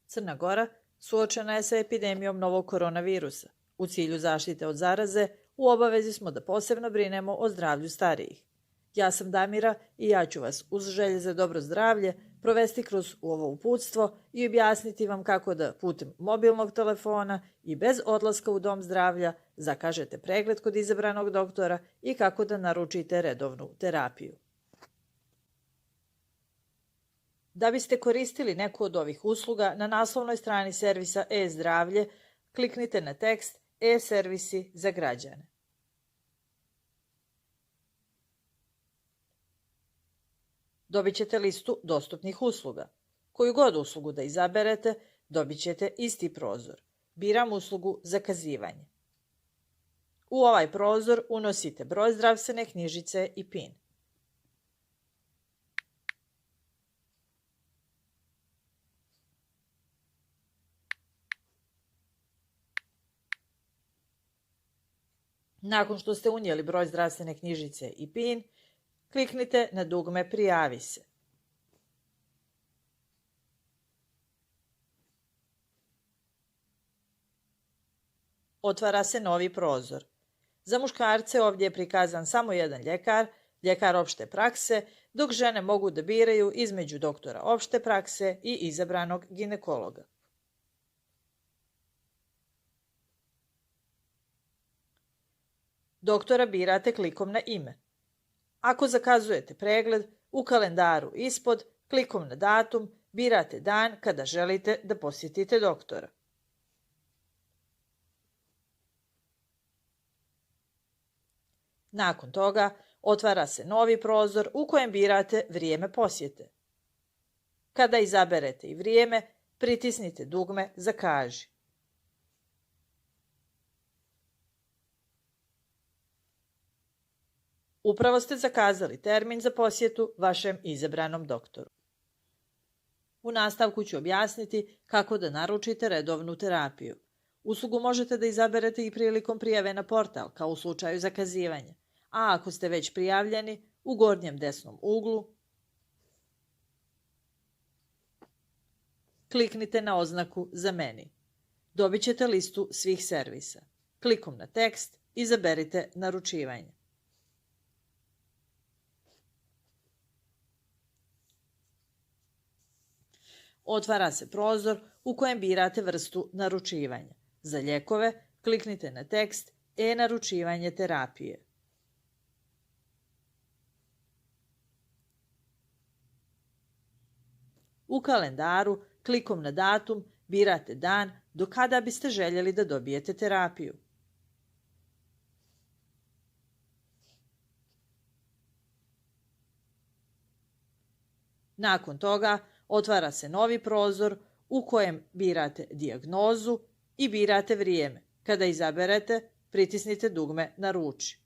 Crna Gora suočena je sa epidemijom novog koronavirusa. U cilju zaštite od zaraze, u obavezi smo da posebno brinemo o zdravlju starijih. Ja sam Damira i ja ću vas, uz želje za dobro zdravlje, provesti kroz ovo uputstvo i objasniti vam kako da putem mobilnog telefona i bez odlaska u dom zdravlja zakažete pregled kod izabranog doktora i kako da naručite redovnu terapiju. Da biste koristili neku od ovih usluga, na naslovnoj strani servisa e-zdravlje kliknite na tekst e-servisi za građane. Dobit ćete listu dostupnih usluga. Koju god uslugu da izaberete, dobit ćete isti prozor. Biram uslugu zakazivanje. U ovaj prozor unosite broj zdravstvene knjižice i PIN. Nakon što ste unijeli broj zdravstvene knjižice i PIN, kliknite na dugme Prijavi se. Otvara se novi prozor. Za muškarce ovdje je prikazan samo jedan ljekar, ljekar opšte prakse, dok žene mogu da biraju između doktora opšte prakse i izabranog ginekologa. Doktora birate klikom na ime. Ako zakazujete pregled, u kalendaru ispod, klikom na datum, birate dan kada želite da posjetite doktora. Nakon toga, otvara se novi prozor u kojem birate vrijeme posjete. Kada izaberete i vrijeme, pritisnite dugme Zakaži. Upravo ste zakazali termin za posjetu vašem izabranom doktoru. U nastavku ću objasniti kako da naručite redovnu terapiju. Uslugu možete da izaberete i prilikom prijave na portal, kao u slučaju zakazivanja. A ako ste već prijavljeni, u gornjem desnom uglu kliknite na oznaku Zameni. Dobit ćete listu svih servisa. Klikom na tekst izaberite naručivanje. Otvara se prozor u kojem birate vrstu naručivanja. Za lijekove kliknite na tekst e-naručivanje terapije. U kalendaru klikom na datum birate dan do kada biste željeli da dobijete terapiju. Nakon toga otvara se novi prozor u kojem birate dijagnozu i birate vrijeme. Kada izaberete, pritisnite dugme Naruči.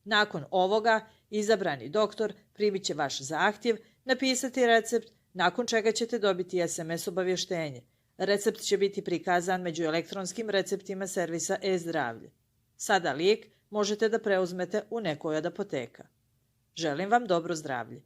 Nakon ovoga, izabrani doktor primit će vaš zahtjev, napisati recept, nakon čega ćete dobiti SMS obavještenje. Recept će biti prikazan među elektronskim receptima servisa e-zdravlje. Sada lijek možete da preuzmete u nekoj od apoteka. Želim vam dobro zdravlje.